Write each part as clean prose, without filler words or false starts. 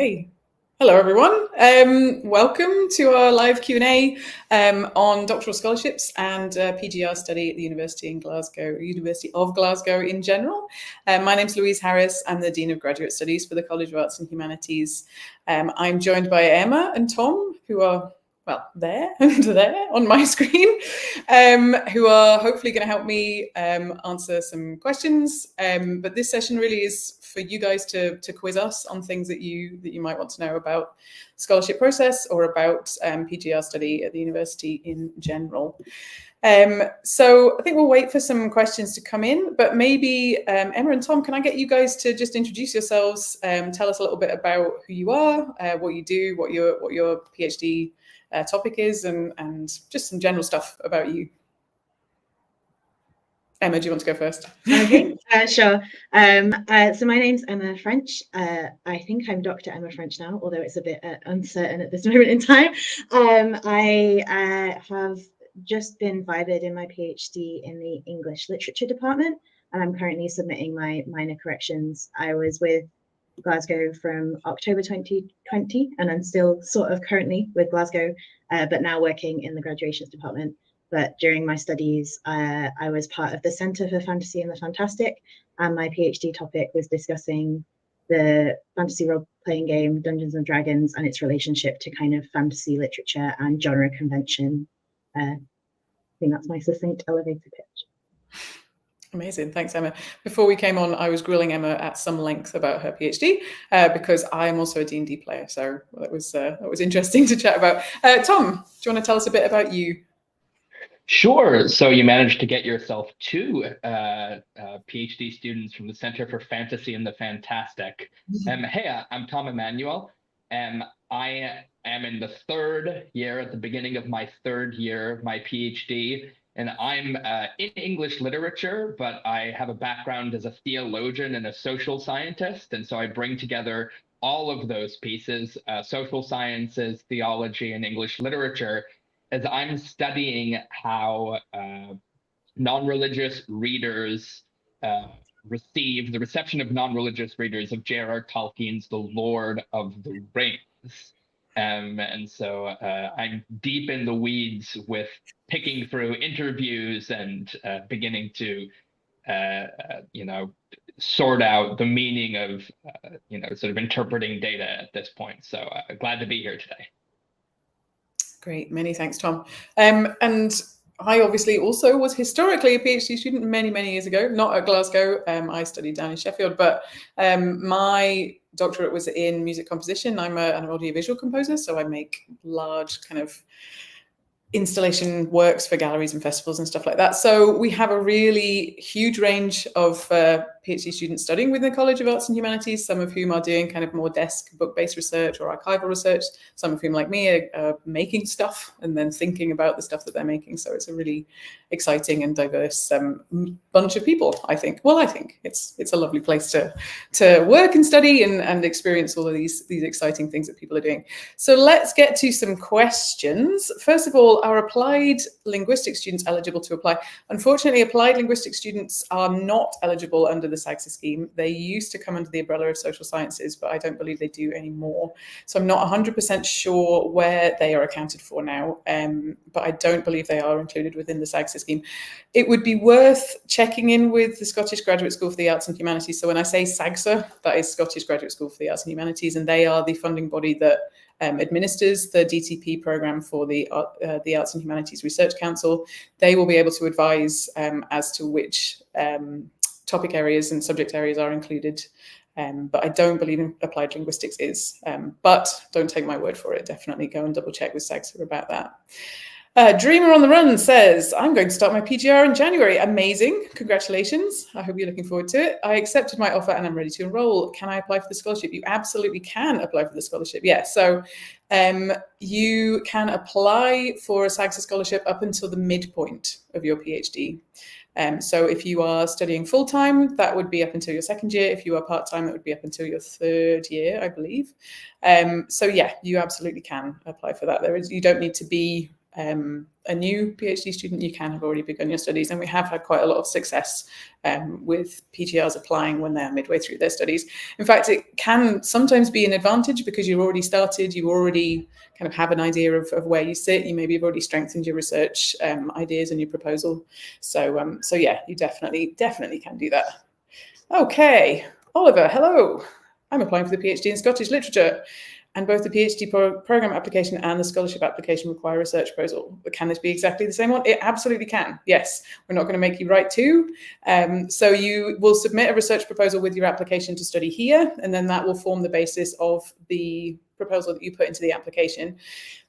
Okay. Hello, everyone. Welcome to our live Q&A on doctoral scholarships and PGR study at the University of Glasgow in general. My name's Louise Harris. I'm the Dean of Graduate Studies for the College of Arts and Humanities. I'm joined by Emma and Tom, who are, well, there and there on my screen, who are hopefully going to help me answer some questions. But this session really is for you guys to quiz us on things that you might want to know about scholarship process or about PGR study at the university in general. So I think we'll wait for some questions to come in, but maybe Emma and Tom, can I get you guys to just introduce yourselves, tell us a little bit about who you are, what you do, what your PhD topic is, and just some general stuff about you. Emma, do you want to go first? Okay, sure. So my name's Emma French. I think I'm Dr. Emma French now, although it's a bit uncertain at this moment in time. I have just been vibed in my PhD in the English Literature department, and I'm currently submitting my minor corrections. I was with Glasgow from October 2020, and I'm still sort of currently with Glasgow, but now working in the graduations department. But during my studies, I was part of the Centre for Fantasy and the Fantastic, and my PhD topic was discussing the fantasy role-playing game Dungeons and Dragons and its relationship to kind of fantasy literature and genre convention. I think that's my succinct elevator pitch. Amazing, thanks, Emma. Before we came on, I was grilling Emma at some length about her PhD because I am also a D&D player, so that was interesting to chat about. Tom, do you want to tell us a bit about you? Sure. So you managed to get yourself two PhD students from the Center for Fantasy and the Fantastic. Hey, I'm Tom Emanuel. I am in the third year, at the beginning of my third year of my PhD, and I'm in English literature, but I have a background as a theologian and a social scientist, and so I bring together all of those pieces, social sciences, theology, and English literature, as I'm studying how non-religious readers receive the reception of non-religious readers of J.R.R. Tolkien's The Lord of the Rings. And so I'm deep in the weeds with picking through interviews and beginning to, sort out the meaning of, sort of interpreting data at this point. So glad to be here today. Great, many thanks, Tom. And I obviously also was historically a PhD student many, many years ago, not at Glasgow. I studied down in Sheffield, but my doctorate was in music composition. I'm an audiovisual composer, so I make large kind of installation works for galleries and festivals and stuff like that. So we have a really huge range of PhD students studying within the College of Arts and Humanities, some of whom are doing kind of more desk book-based research or archival research, some of whom, like me, are making stuff and then thinking about the stuff that they're making. So it's a really exciting and diverse bunch of people, I think. Well, I think it's a lovely place to work and study and experience all of these exciting things that people are doing. So let's get to some questions. First of all, are applied linguistics students eligible to apply? Unfortunately, applied linguistics students are not eligible under the SAGSA scheme. They used to come under the umbrella of social sciences, but I don't believe they do anymore. So I'm not 100% sure where they are accounted for now, but I don't believe they are included within the SAGSA scheme. It would be worth checking in with the Scottish Graduate School for the Arts and Humanities. So when I say SAGSA, that is Scottish Graduate School for the Arts and Humanities, and they are the funding body that administers the DTP program for the Arts and Humanities Research Council. They will be able to advise as to which topic areas and subject areas are included. But I don't believe applied linguistics is. But don't take my word for it. Definitely go and double check with SAGSA about that. Dreamer on the Run says, I'm going to start my PGR in January. Amazing. Congratulations. I hope you're looking forward to it. I accepted my offer and I'm ready to enroll. Can I apply for the scholarship? You absolutely can apply for the scholarship. Yeah. So you can apply for a SAGSA scholarship up until the midpoint of your PhD. So if you are studying full-time, that would be up until your second year. If you are part-time, that would be up until your third year, I believe. So yeah, you absolutely can apply for that. You don't need to be a new PhD student, you can have already begun your studies, and we have had quite a lot of success with PGRs applying when they're midway through their studies. In fact, it can sometimes be an advantage because you've already started, you already kind of have an idea of where you sit, you maybe have already strengthened your research ideas and your proposal. So yeah, you definitely can do that. Okay, Oliver, hello. I'm applying for the PhD in Scottish Literature, and both the PhD program application and the scholarship application require a research proposal. But can this be exactly the same one? It absolutely can, yes. We're not going to make you write two. So you will submit a research proposal with your application to study here, and then that will form the basis of the proposal that you put into the application.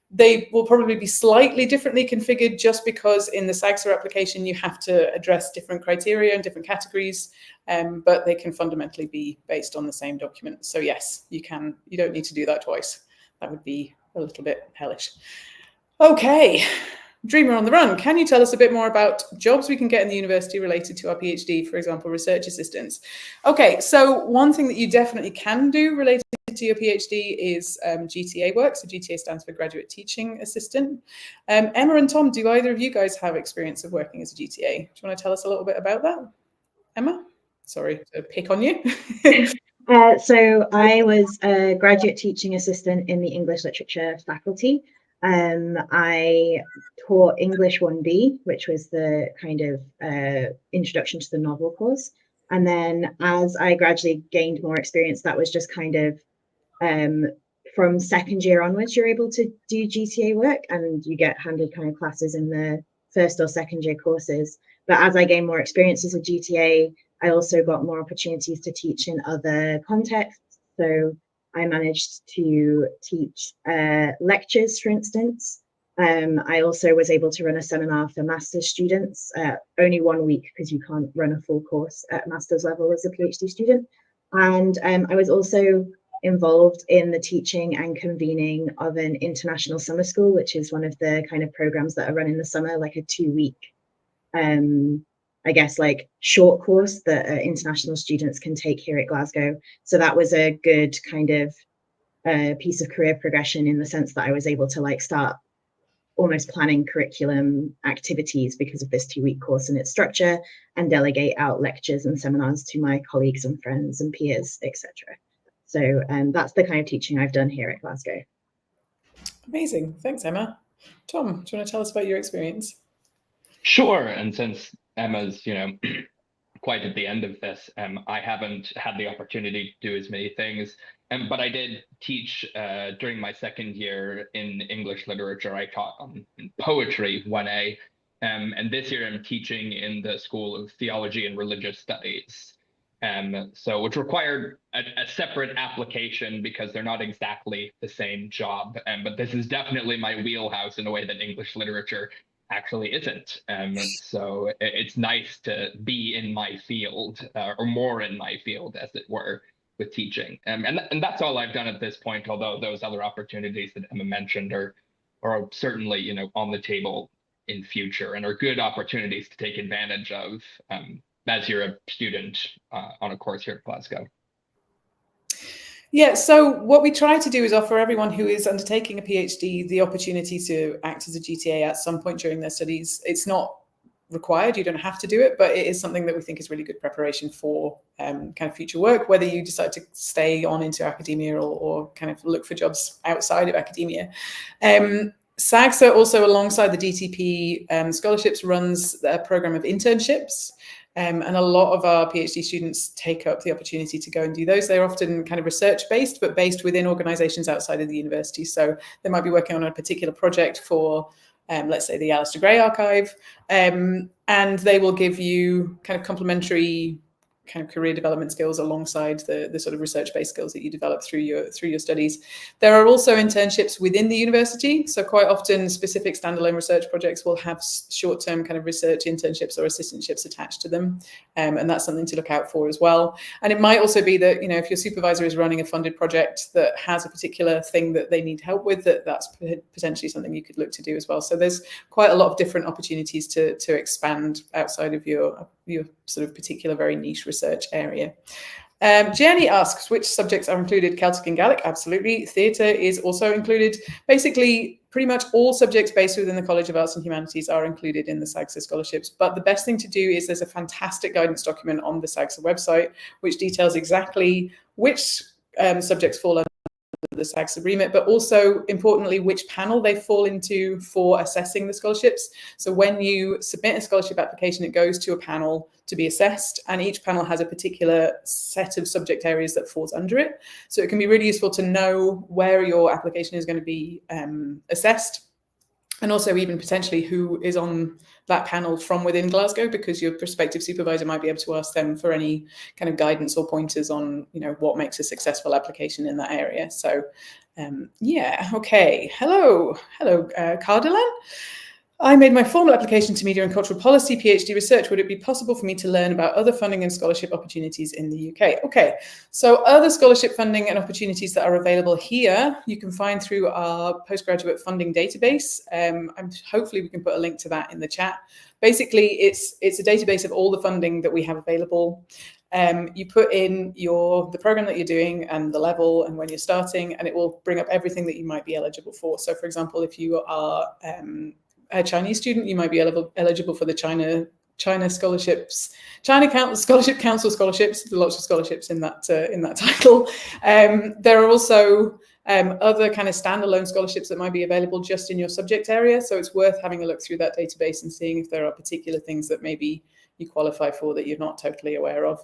They will probably be slightly differently configured just because in the SAGSA application you have to address different criteria and different categories, but they can fundamentally be based on the same document. So yes, you don't need to do that twice. That would be a little bit hellish. Okay, Dreamer on the Run, can you tell us a bit more about jobs we can get in the university related to our PhD, for example, research assistants? Okay, so one thing that you definitely can do related to your PhD is GTA work. So GTA stands for Graduate Teaching Assistant. Emma and Tom, do either of you guys have experience of working as a GTA? Do you want to tell us a little bit about that? Emma? Sorry to pick on you. So I was a graduate teaching assistant in the English literature faculty. I taught English 1B, which was the kind of introduction to the novel course. And then as I gradually gained more experience, that was just kind of from second year onwards, you're able to do GTA work and you get handed kind of classes in the first or second year courses. But as I gained more experience as a GTA, I also got more opportunities to teach in other contexts. So I managed to teach lectures, for instance. I also was able to run a seminar for master's students, only 1 week because you can't run a full course at master's level as a PhD student. And I was also involved in the teaching and convening of an international summer school, which is one of the kind of programs that are run in the summer, like a 2-week, I guess, like short course that international students can take here at Glasgow. So that was a good kind of piece of career progression in the sense that I was able to like start almost planning curriculum activities because of this 2-week course and its structure, and delegate out lectures and seminars to my colleagues and friends and peers, etc. So that's the kind of teaching I've done here at Glasgow. Amazing. Thanks, Emma. Tom, do you want to tell us about your experience? Sure. And since Emma's, quite at the end of this, I haven't had the opportunity to do as many things. But I did teach during my second year in English literature. I taught poetry 1A. And this year I'm teaching in the School of Theology and Religious Studies. So which required a separate application because they're not exactly the same job. But this is definitely my wheelhouse in a way that English literature actually isn't. So it's nice to be in my field, or more in my field, as it were, with teaching. And that's all I've done at this point, although those other opportunities that Emma mentioned are certainly, on the table in future and are good opportunities to take advantage of as you're a student on a course here at Glasgow. Yeah, so what we try to do is offer everyone who is undertaking a PhD the opportunity to act as a GTA at some point during their studies. It's not required, you don't have to do it, but it is something that we think is really good preparation for kind of future work, whether you decide to stay on into academia or kind of look for jobs outside of academia. SAGSA also, alongside the DTP scholarships, runs a program of internships. And a lot of our PhD students take up the opportunity to go and do those. They're often kind of research-based, but based within organisations outside of the university. So they might be working on a particular project for, let's say, the Alistair Gray Archive, and they will give you kind of complementary kind of career development skills alongside the sort of research-based skills that you develop through your studies. There are also internships within the university. So quite often specific standalone research projects will have short-term kind of research internships or assistantships attached to them. And that's something to look out for as well. And it might also be that, if your supervisor is running a funded project that has a particular thing that they need help with, that's potentially something you could look to do as well. So there's quite a lot of different opportunities to expand outside of your sort of particular very niche research area. Jenny asks, which subjects are included? Celtic and Gaelic, absolutely. Theatre is also included. Basically, pretty much all subjects based within the College of Arts and Humanities are included in the SAGSA scholarships. But the best thing to do is there's a fantastic guidance document on the SAGSA website, which details exactly which subjects fall under the SAGSA remit, but also importantly, which panel they fall into for assessing the scholarships. So when you submit a scholarship application, it goes to a panel to be assessed, and each panel has a particular set of subject areas that falls under it. So it can be really useful to know where your application is going to be assessed, and also even potentially who is on that panel from within Glasgow, because your prospective supervisor might be able to ask them for any kind of guidance or pointers on, you know, what makes a successful application in that area. So yeah, okay. Hello, Cardelan. I made my formal application to Media and Cultural Policy PhD research. Would it be possible for me to learn about other funding and scholarship opportunities in the UK? Okay, so other scholarship funding and opportunities that are available here, you can find through our postgraduate funding database. And hopefully we can put a link to that in the chat. Basically, it's a database of all the funding that we have available. You put in the program that you're doing and the level and when you're starting, and it will bring up everything that you might be eligible for. So for example, if you are a Chinese student, you might be eligible for the China scholarships, China Scholarship Council scholarships. There are lots of scholarships in that title. There are also other kind of standalone scholarships that might be available just in your subject area. So it's worth having a look through that database and seeing if there are particular things that maybe you qualify for that you're not totally aware of.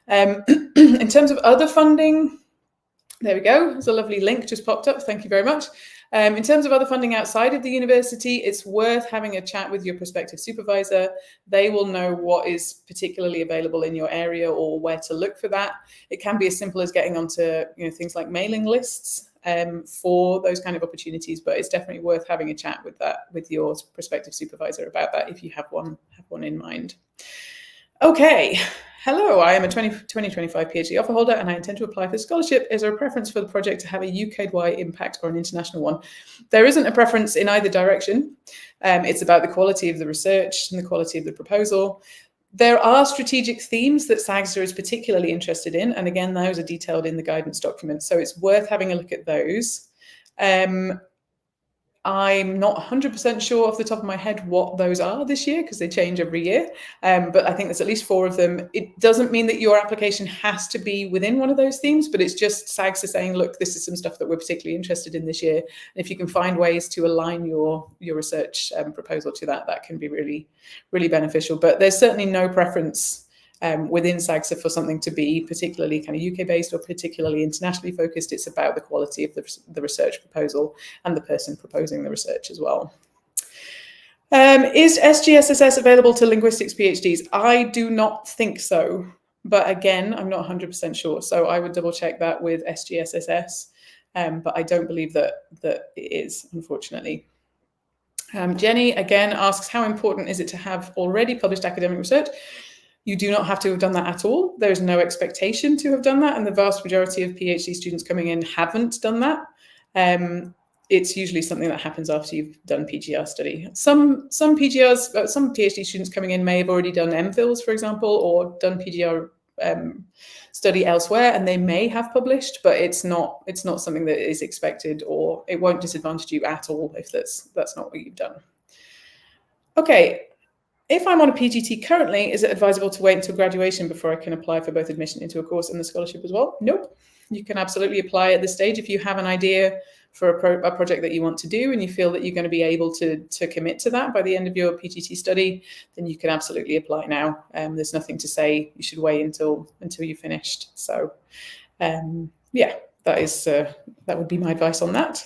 In terms of other funding, there we go. There's a lovely link just popped up. Thank you very much. In terms of other funding outside of the university, it's worth having a chat with your prospective supervisor. They will know what is particularly available in your area or where to look for that. It can be as simple as getting onto things like mailing lists for those kind of opportunities, but it's definitely worth having a chat with your prospective supervisor about that if you have one in mind. Okay. Hello, I am a 2025 PhD offer holder and I intend to apply for scholarship. Is there a preference for the project to have a UK-wide impact or an international one? There isn't a preference in either direction. It's about the quality of the research and the quality of the proposal. There are strategic themes that SAGSA is particularly interested in, and again, those are detailed in the guidance document, so it's worth having a look at those. I'm not 100% sure off the top of my head what those are this year because they change every year, but I think there's at least 4 of them. It doesn't mean that your application has to be within one of those themes, but it's just SAGSA saying, look, this is some stuff that we're particularly interested in this year. And if you can find ways to align your research proposal to that, that can be really, really beneficial. But there's certainly no preference within SAGSA for something to be particularly kind of UK-based or particularly internationally focused. It's about the quality of the research proposal and the person proposing the research as well. Is SGSSS available to linguistics PhDs? I do not think so, but again, I'm not 100% sure. So I would double check that with SGSSS, but I don't believe that it is, unfortunately. Jenny again asks, how important is it to have already published academic research? You do not have to have done that at all. There is no expectation to have done that, and the vast majority of PhD students coming in haven't done that. It's usually something that happens after you've done PGR study. Some PhD students coming in may have already done MPhils, for example, or done PGR study elsewhere, and they may have published, but it's not something that is expected, or it won't disadvantage you at all if that's not what you've done. Okay. If I'm on a PGT currently, is it advisable to wait until graduation before I can apply for both admission into a course and the scholarship as well? Nope. You can absolutely apply at this stage. If you have an idea for a project that you want to do and you feel that you're going to be able to commit to that by the end of your PGT study, then you can absolutely apply now. There's nothing to say you should wait until you're finished. So yeah, that would be my advice on that.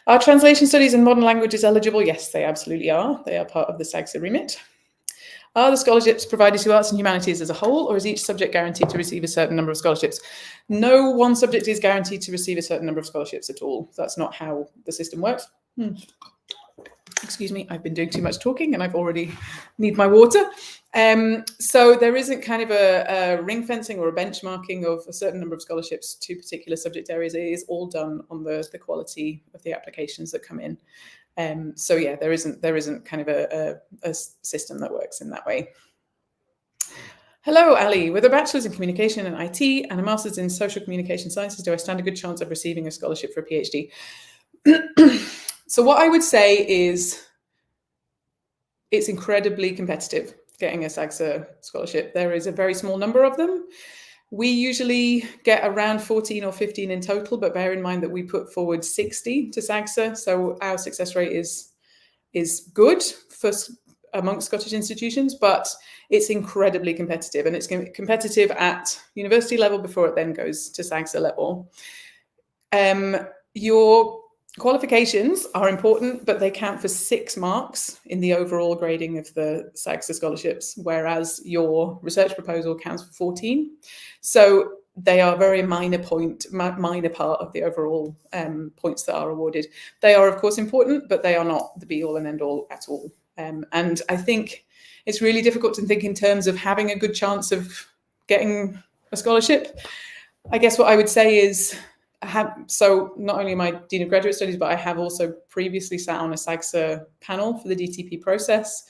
Are translation studies in modern languages eligible? Yes, they absolutely are. They are part of the SAGSA remit. Are the scholarships provided to arts and humanities as a whole, or is each subject guaranteed to receive a certain number of scholarships? No one subject is guaranteed to receive a certain number of scholarships at all. That's not how the system works. Excuse me, I've been doing too much talking and I've already need my water. So there isn't kind of a ring fencing or a benchmarking of a certain number of scholarships to particular subject areas. It is all done on the quality of the applications that come in. So yeah, there isn't kind of a system that works in that way. Hello, Ali. With a bachelor's in communication and IT and a master's in social communication sciences, do I stand a good chance of receiving a scholarship for a PhD? So what I would say is it's incredibly competitive getting a SAGSA scholarship. There is a very small number of them. We usually get around 14 or 15 in total, but bear in mind that we put forward 60 to SAGSA. So our success rate is good amongst Scottish institutions, but it's incredibly competitive, and it's competitive at university level before it then goes to SAGSA level. Your qualifications are important, but they count for 6 marks in the overall grading of the SAGSA scholarships, whereas your research proposal counts for 14. So they are a very minor part of the overall points that are awarded. They are, of course, important, but they are not the be-all and end-all at all. And I think it's really difficult to think in terms of having a good chance of getting a scholarship. I guess what I would say is, so not only am I Dean of Graduate Studies, but I have also previously sat on a SAGSA panel for the DTP process.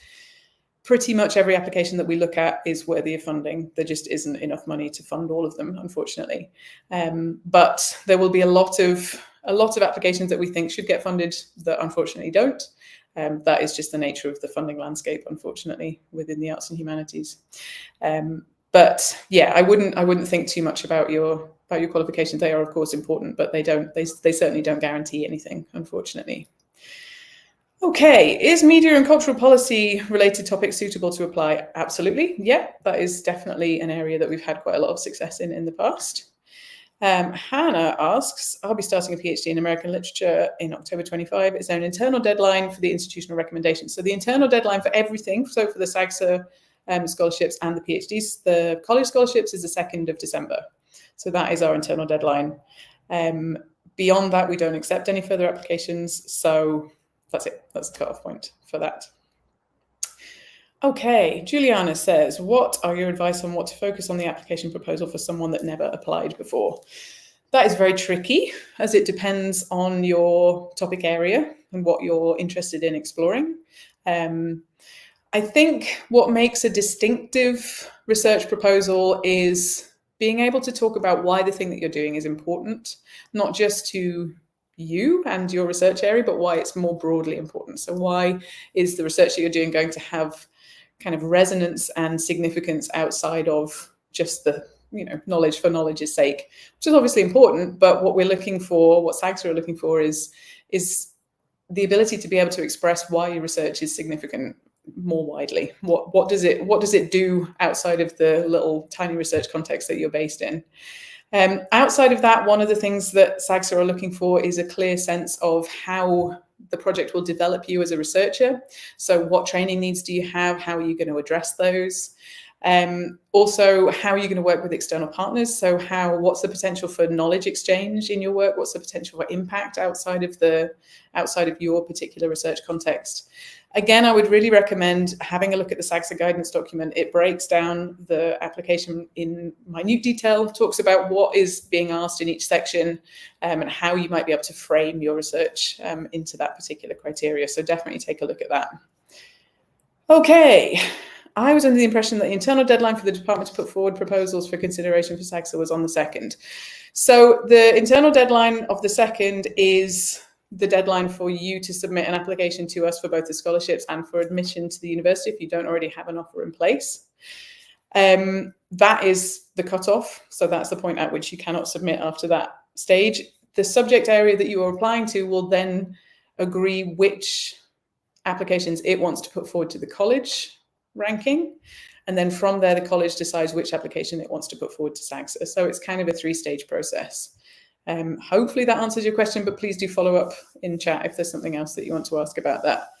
Pretty much every application that we look at is worthy of funding. There just isn't enough money to fund all of them, unfortunately. But there will be a lot of applications that we think should get funded that unfortunately don't. That is just the nature of the funding landscape, unfortunately, within the arts and humanities. But yeah, I wouldn't think too much about your qualifications. They are, of course, important, but they certainly don't guarantee anything, unfortunately. Okay, is media and cultural policy related topics suitable to apply? Absolutely, yeah, that is definitely an area that we've had quite a lot of success in the past. Hannah asks, I'll be starting a PhD in American literature in October 25. Is there an internal deadline for the institutional recommendation? So the internal deadline for everything, so for the SAGSA scholarships and the PhDs, the college scholarships, is the 2nd of December. So that is our internal deadline. Beyond that, we don't accept any further applications. So that's it. That's the cutoff point for that. Okay, Juliana says, what are your advice on what to focus on the application proposal for someone that never applied before? That is very tricky, as it depends on your topic area and what you're interested in exploring. I think what makes a distinctive research proposal is being able to talk about why the thing that you're doing is important, not just to you and your research area, but why it's more broadly important. So why is the research that you're doing going to have kind of resonance and significance outside of just the knowledge for knowledge's sake, which is obviously important, but what we're looking for, what SAGSA are looking for is the ability to be able to express why your research is significant more widely. What does it do outside of the little tiny research context that you're based in? Outside of that, one of the things that SAGSA are looking for is a clear sense of how the project will develop you as a researcher. So what training needs do you have? How are you going to address those? Also, how are you going to work with external partners? So what's the potential for knowledge exchange in your work? What's the potential for impact outside of your particular research context? Again, I would really recommend having a look at the SAGSA guidance document. It breaks down the application in minute detail, talks about what is being asked in each section, and how you might be able to frame your research into that particular criteria. So definitely take a look at that. Okay. I was under the impression that the internal deadline for the department to put forward proposals for consideration for SAGSA was on the 2nd. So the internal deadline of the 2nd is the deadline for you to submit an application to us for both the scholarships and for admission to the university if you don't already have an offer in place. That is the cutoff. So that's the point at which you cannot submit after that stage. The subject area that you are applying to will then agree which applications it wants to put forward to the college ranking. And then from there, the college decides which application it wants to put forward to SAGSA. So it's kind of a 3-stage process. Hopefully that answers your question, but please do follow up in chat if there's something else that you want to ask about that.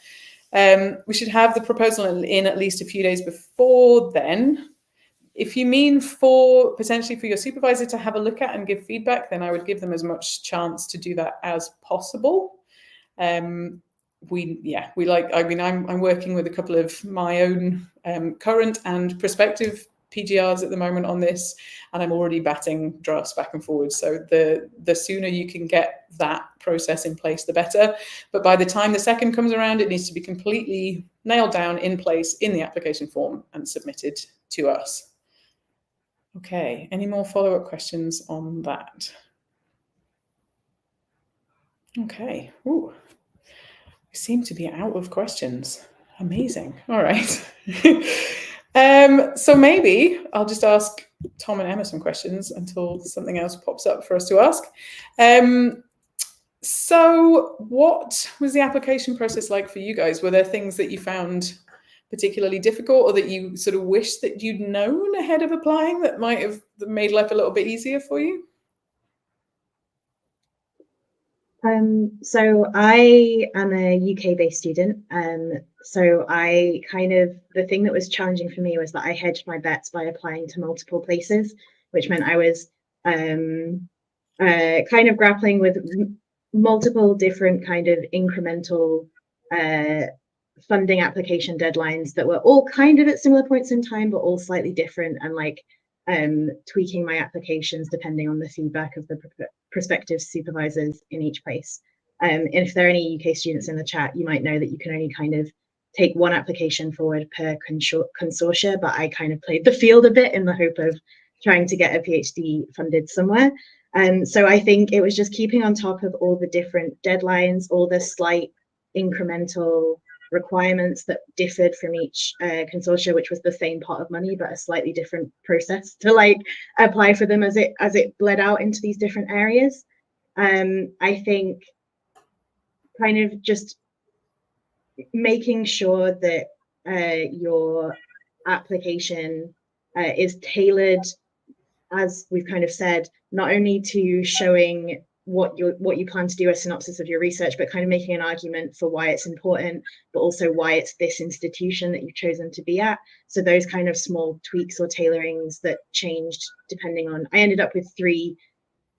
We should have the proposal in at least a few days before then. If you mean potentially for your supervisor to have a look at and give feedback, then I would give them as much chance to do that as possible. I'm working with a couple of my own current and prospective PGRs at the moment on this, and I'm already batting drafts back and forward. So the sooner you can get that process in place, the better. But by the time the 2nd comes around, it needs to be completely nailed down in place in the application form and submitted to us. Okay, any more follow-up questions on that? Okay. Ooh. seem to be out of questions. Amazing. All right. So maybe I'll just ask Tom and Emma some questions until something else pops up for us to ask. So what was the application process like for you guys? Were there things that you found particularly difficult, or that you sort of wish that you'd known ahead of applying that might have made life a little bit easier for you? So I am a UK-based student. So the thing that was challenging for me was that I hedged my bets by applying to multiple places, which meant I was kind of grappling with multiple different kind of incremental funding application deadlines that were all kind of at similar points in time, but all slightly different, and like tweaking my applications depending on the feedback of the prospective supervisors in each place. And if there are any UK students in the chat, you might know that you can only kind of take one application forward per consortia, but I kind of played the field a bit in the hope of trying to get a PhD funded somewhere. So I think it was just keeping on top of all the different deadlines, all the slight incremental requirements that differed from each consortia, which was the same pot of money but a slightly different process to like apply for them as it bled out into these different areas. I think kind of just making sure that your application is tailored, as we've kind of said, not only to showing what you plan to do, a synopsis of your research, but kind of making an argument for why it's important, but also why it's this institution that you've chosen to be at. So those kind of small tweaks or tailorings that changed depending on, I ended up with 3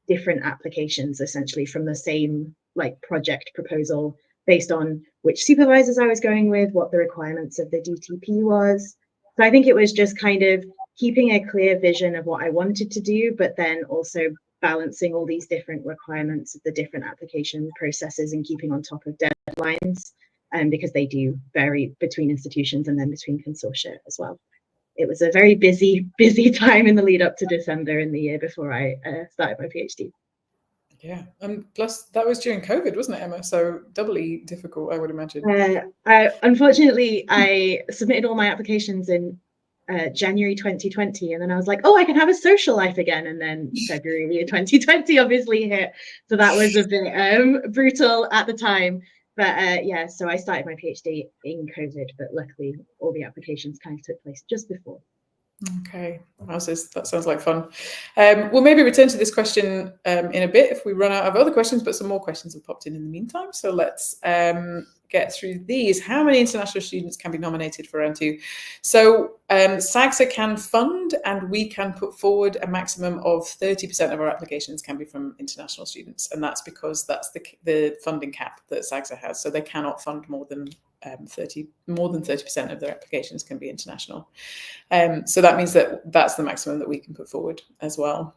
different applications essentially from the same like project proposal based on which supervisors I was going with, what the requirements of the DTP was. So I think it was just kind of keeping a clear vision of what I wanted to do, but then also balancing all these different requirements of the different application processes and keeping on top of deadlines, because they do vary between institutions and then between consortia as well. It was a very busy time in the lead up to December in the year before I started my PhD. Yeah, and plus that was during COVID, wasn't it, Emma? So doubly difficult, I would imagine. Unfortunately, I submitted all my applications in January 2020, and then I was like, oh, I can have a social life again, and then February 2020 obviously hit, so that was a bit brutal at the time. But yeah, so I started my PhD in COVID, but luckily all the applications kind of took place just before. Okay, that sounds like fun. We'll maybe return to this question in a bit if we run out of other questions, but some more questions have popped in the meantime. So let's get through these. How many international students can be nominated for round 2? So SAGSA can fund, and we can put forward a maximum of 30% of our applications can be from international students, and that's because that's the funding cap that SAGSA has. So they cannot fund more than 30% of their applications can be international. So that means that that's the maximum that we can put forward as well.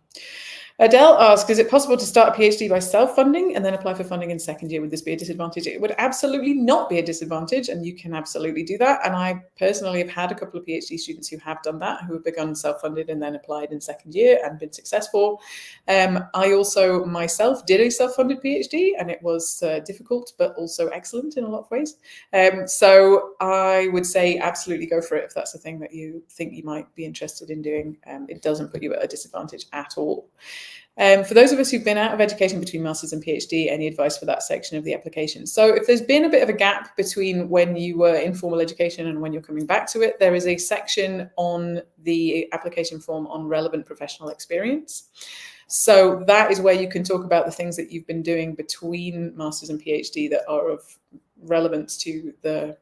Adele asks, is it possible to start a PhD by self-funding and then apply for funding in second year? Would this be a disadvantage? It would absolutely not be a disadvantage, and you can absolutely do that. And I personally have had a couple of PhD students who have done that, who have begun self-funded and then applied in second year and been successful. I also myself did a self-funded PhD, and it was difficult, but also excellent in a lot of ways. So I would say absolutely go for it if that's the thing that you think you might be interested in doing. It doesn't put you at a disadvantage at all. For those of us who've been out of education between Masters and PhD, any advice for that section of the application? So if there's been a bit of a gap between when you were in formal education and when you're coming back to it, there is a section on the application form on relevant professional experience. So that is where you can talk about the things that you've been doing between Masters and PhD that are of relevance to the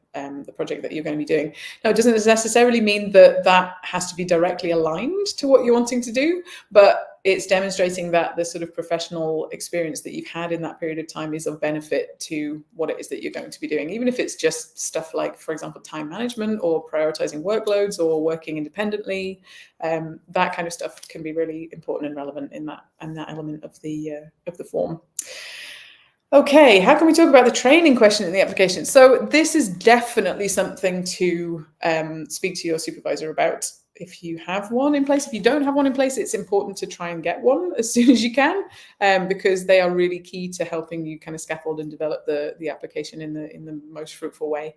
project that you're going to be doing. Now, it doesn't necessarily mean that that has to be directly aligned to what you're wanting to do, but it's demonstrating that the sort of professional experience that you've had in that period of time is of benefit to what it is that you're going to be doing, even if it's just stuff like, for example, time management or prioritizing workloads or working independently. That kind of stuff can be really important and relevant in that element of the form. Okay, how can we talk about the training question in the application? So this is definitely something to speak to your supervisor about. if you have one in place. If you don't have one in place, it's important to try and get one as soon as you can, because they are really key to helping you kind of scaffold and develop the application in the most fruitful way.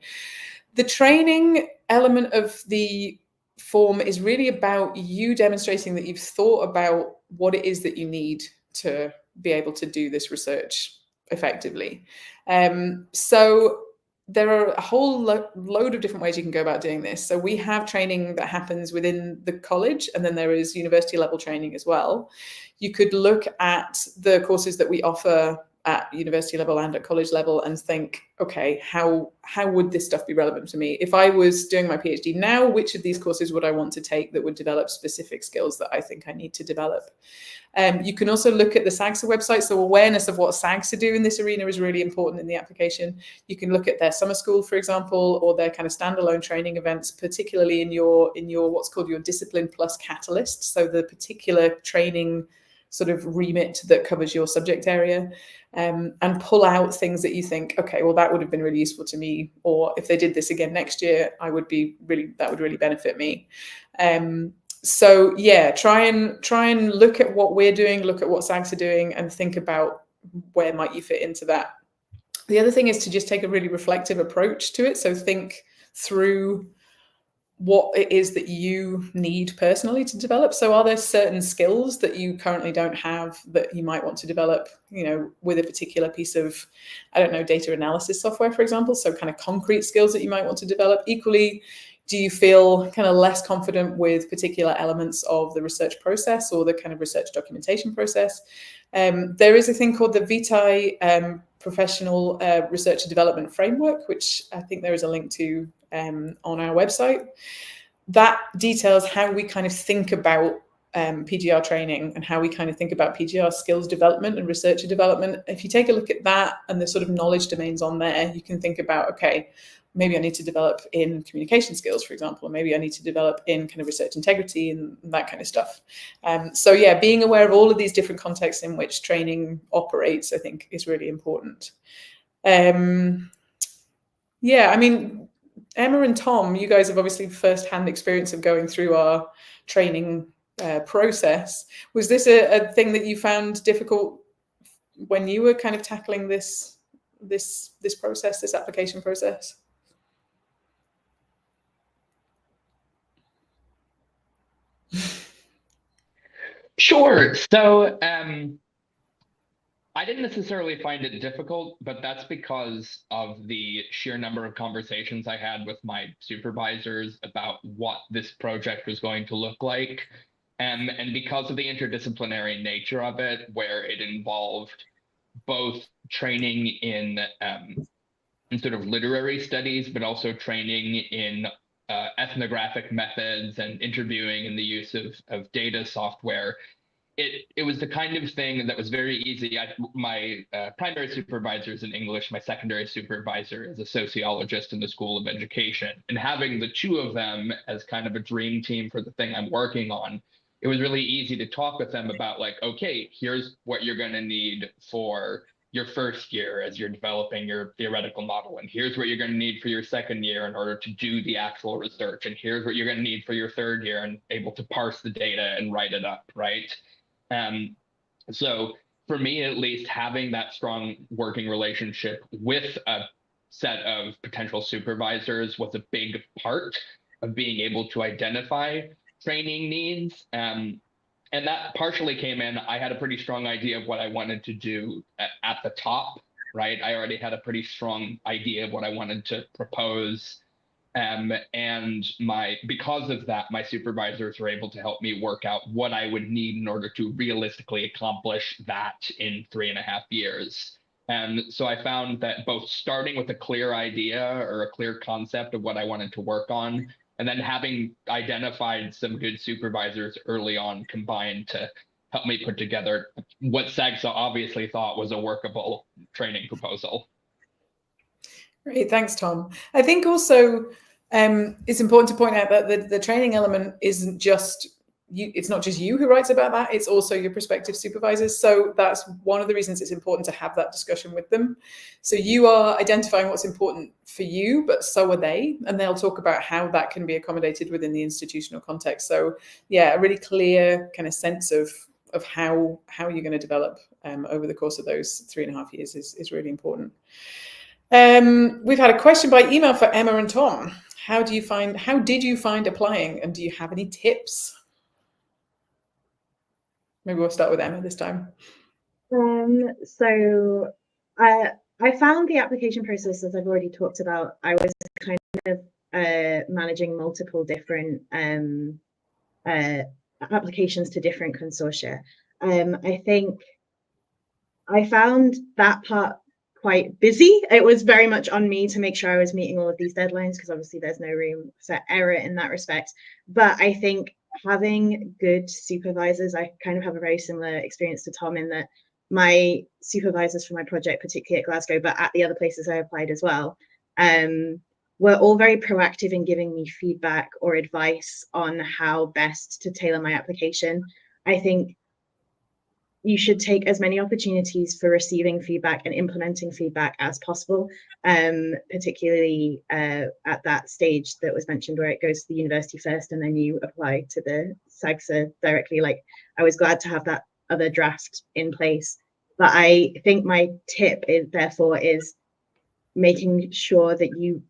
The training element of the form is really about you demonstrating that you've thought about what it is that you need to be able to do this research effectively. So there are a whole load of different ways you can go about doing this. So we have training that happens within the college, and then there is university level training as well. You could look at the courses that we offer at university level and at college level and think, okay, how would this stuff be relevant to me? If I was doing my PhD now, which of these courses would I want to take that would develop specific skills that I think I need to develop? You can also look at the SAGSA website. So awareness of what SAGSA do in this arena is really important in the application. You can look at their summer school, for example, or their kind of standalone training events, particularly in your what's called your discipline plus catalyst. So the particular training sort of remit that covers your subject area, and pull out things that you think, okay, well, that would have been really useful to me, or if they did this again next year, that would really benefit me. So yeah, try and look at what we're doing, look at what SAGs are doing, and think about where might you fit into that. The other thing is to just take a really reflective approach to it. So think through what it is that you need personally to develop. So are there certain skills that you currently don't have that you might want to develop, with a particular piece of, I don't know, data analysis software, for example? So kind of concrete skills that you might want to develop. Equally, do you feel kind of less confident with particular elements of the research process or the kind of research documentation process? There is a thing called the Vitae Professional Research and Development Framework, which I think there is a link to on our website. That details how we kind of think about PGR training and how we kind of think about PGR skills development and researcher development. If you take a look at that and the sort of knowledge domains on there, you can think about, okay, maybe I need to develop in communication skills, for example, or maybe I need to develop in kind of research integrity and that kind of stuff. So yeah, being aware of all of these different contexts in which training operates, I think, is really important. Yeah, I mean, Emma and Tom, you guys have obviously first-hand experience of going through our training process. Was this a thing that you found difficult when you were kind of tackling this process, this application process? Sure. So I didn't necessarily find it difficult, but that's because of the sheer number of conversations I had with my supervisors about what this project was going to look like. And because of the interdisciplinary nature of it, where it involved both training in sort of literary studies, but also training in ethnographic methods and interviewing and the use of data software. It was the kind of thing that was very easy. My primary supervisor is in English. My secondary supervisor is a sociologist in the School of Education. And having the two of them as kind of a dream team for the thing I'm working on, it was really easy to talk with them about, like, okay, here's what you're going to need for your first year as you're developing your theoretical model. And here's what you're going to need for your second year in order to do the actual research. And here's what you're going to need for your third year and able to parse the data and write it up, right? So for me, at least, having that strong working relationship with a set of potential supervisors was a big part of being able to identify training needs. And that partially came in, I had a pretty strong idea of what I wanted to do at the top, right? I already had a pretty strong idea of what I wanted to propose. And because of that, my supervisors were able to help me work out what I would need in order to realistically accomplish that in 3.5 years. And so I found that both starting with a clear idea or a clear concept of what I wanted to work on, and then having identified some good supervisors early on combined to help me put together what SAGSA obviously thought was a workable training proposal. Great, thanks, Tom. I think also it's important to point out that the training element isn't just it's not just you who writes about that, it's also your prospective supervisors. So that's one of the reasons it's important to have that discussion with them. So you are identifying what's important for you, but so are they, and they'll talk about how that can be accommodated within the institutional context. So yeah, a really clear kind of sense of how you're going to develop over the course of those 3.5 years is really important. We've had a question by email for Emma and Tom. How did you find applying, and do you have any tips? Maybe we'll start with Emma this time. So I found the application process, as I've already talked about, I was kind of managing multiple different applications to different consortia. I think I found that part quite busy. It was very much on me to make sure I was meeting all of these deadlines, because obviously there's no room for error in that respect. But I think having good supervisors, I kind of have a very similar experience to Tom, in that my supervisors for my project, particularly at Glasgow, but at the other places I applied as well, were all very proactive in giving me feedback or advice on how best to tailor my application. I think you should take as many opportunities for receiving feedback and implementing feedback as possible, particularly at that stage that was mentioned where it goes to the university first and then you apply to the SAGSA directly. Like, I was glad to have that other draft in place. But I think my tip is making sure that you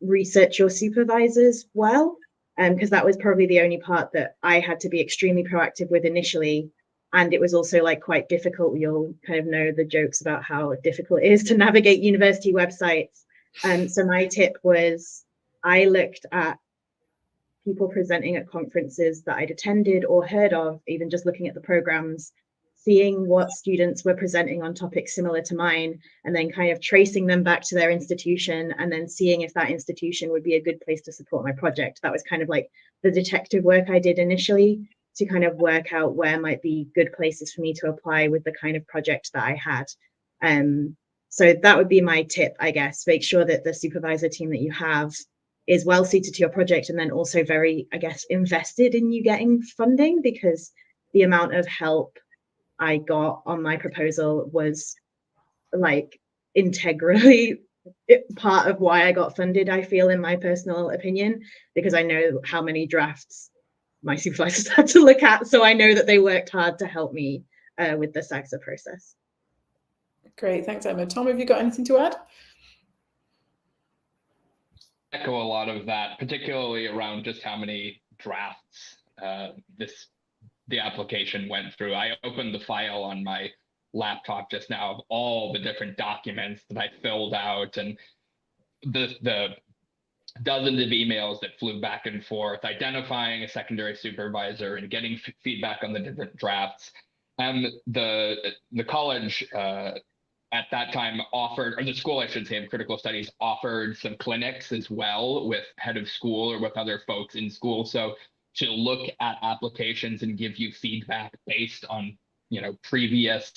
research your supervisors well, because that was probably the only part that I had to be extremely proactive with initially. And it was also like quite difficult. You'll kind of know the jokes about how difficult it is to navigate university websites. So my tip was, I looked at people presenting at conferences that I'd attended or heard of, even just looking at the programs, seeing what students were presenting on topics similar to mine, and then kind of tracing them back to their institution, and then seeing if that institution would be a good place to support my project. That was kind of like the detective work I did initially, to kind of work out where might be good places for me to apply with the kind of project that I had. So that would be my tip, I guess. Make sure that the supervisor team that you have is well suited to your project, and then also very, I guess, invested in you getting funding, because the amount of help I got on my proposal was like integrally part of why I got funded, I feel, in my personal opinion, because I know how many drafts my supervisors had to look at. So I know that they worked hard to help me with the SAGSA process. Great, thanks, Emma. Tom, have you got anything to add? Echo a lot of that, particularly around just how many drafts the application went through. I opened the file on my laptop just now of all the different documents that I filled out, and the dozens of emails that flew back and forth, identifying a secondary supervisor and getting feedback on the different drafts. The college at that time offered, or the school, I should say, of critical studies offered some clinics as well with head of school or with other folks in school. So to look at applications and give you feedback based on, previous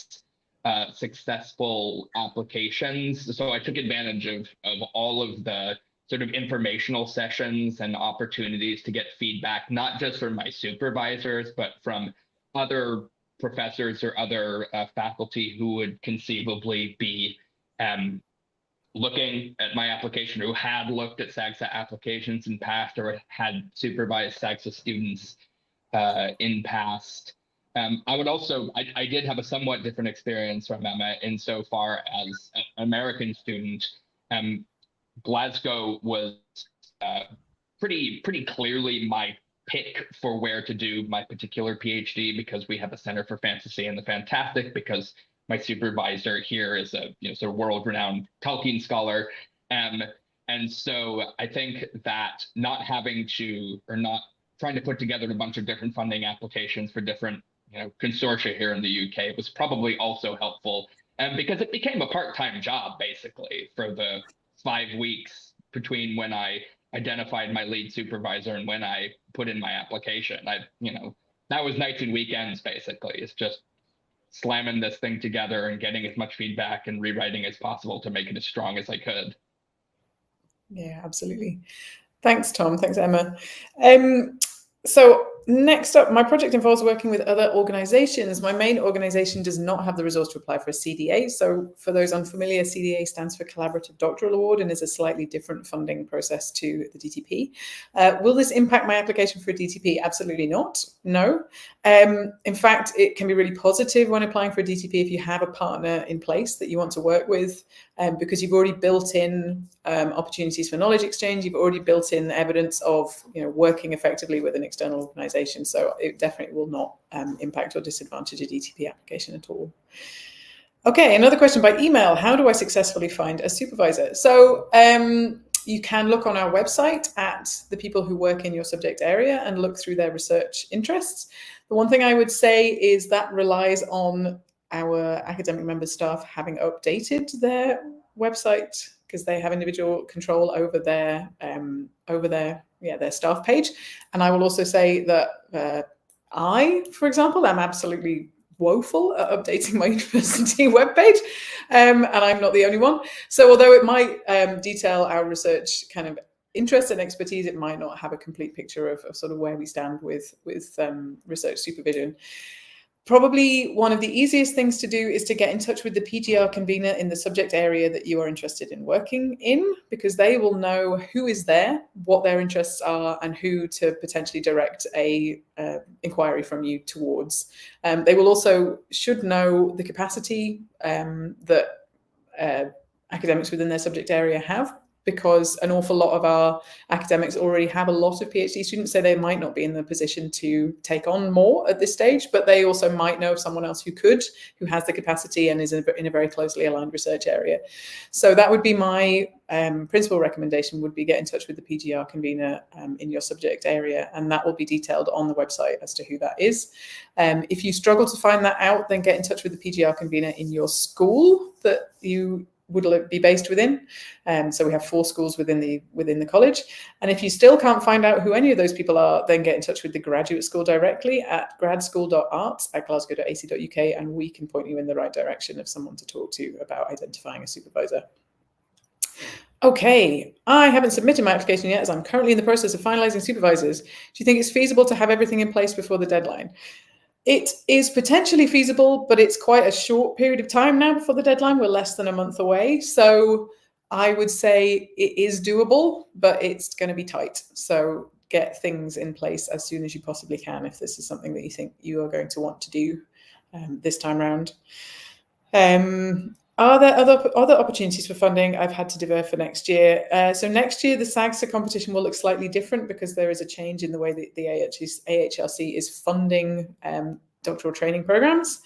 successful applications. So I took advantage of all of the sort of informational sessions and opportunities to get feedback, not just from my supervisors, but from other professors or other faculty who would conceivably be looking at my application, who had looked at SAGSA applications in past or had supervised SAGSA students in past. I would also, I did have a somewhat different experience from Emma insofar as an American student. Glasgow was pretty clearly my pick for where to do my particular PhD, because we have a Center for Fantasy and the Fantastic, because my supervisor here is a sort of world-renowned Tolkien scholar. And so I think that not having to, or not trying to put together a bunch of different funding applications for different consortia here in the UK was probably also helpful, because it became a part-time job basically for the 5 weeks between when I identified my lead supervisor and when I put in my application. That was nights and weekends basically. It's just slamming this thing together and getting as much feedback and rewriting as possible to make it as strong as I could. Yeah, absolutely. Thanks, Tom. Thanks, Emma. So next up, my project involves working with other organizations. My main organization does not have the resource to apply for a CDA. So for those unfamiliar, CDA stands for Collaborative Doctoral Award and is a slightly different funding process to the DTP. Will this impact my application for a DTP? Absolutely not. No. In fact, it can be really positive when applying for a DTP if you have a partner in place that you want to work with, because you've already built in opportunities for knowledge exchange. You've already built in evidence of working effectively with an external organization. So it definitely will not impact or disadvantage a DTP application at all. Okay, another question by email. How do I successfully find a supervisor? So you can look on our website at the people who work in your subject area and look through their research interests. The one thing I would say is that relies on our academic member staff having updated their website, because they have individual control over their staff page. And I will also say that I, for example, am absolutely woeful at updating my university webpage, and I'm not the only one. So although it might detail our research kind of interest and expertise, it might not have a complete picture of sort of where we stand with research supervision. Probably one of the easiest things to do is to get in touch with the PGR convener in the subject area that you are interested in working in, because they will know who is there, what their interests are, and who to potentially direct a inquiry from you towards. They will also should know the capacity that academics within their subject area have, because an awful lot of our academics already have a lot of PhD students, so they might not be in the position to take on more at this stage, but they also might know of someone else who has the capacity and is in a very closely aligned research area. So that would be my principal recommendation, would be get in touch with the PGR convener in your subject area, and that will be detailed on the website as to who that is. If you struggle to find that out, then get in touch with the PGR convener in your school that you would be based within. So we have 4 schools within the college. And if you still can't find out who any of those people are, then get in touch with the graduate school directly at gradschool.arts@glasgow.ac.uk, and we can point you in the right direction of someone to talk to about identifying a supervisor. Okay, I haven't submitted my application yet as I'm currently in the process of finalizing supervisors. Do you think it's feasible to have everything in place before the deadline? It is potentially feasible, but it's quite a short period of time now before the deadline. We're less than a month away. So I would say it is doable, but it's going to be tight. So get things in place as soon as you possibly can if this is something that you think you are going to want to do this time around. Are there other opportunities for funding I've had to defer for next year? So next year, the SAGSA competition will look slightly different because there is a change in the way that the AHRC is funding doctoral training programs.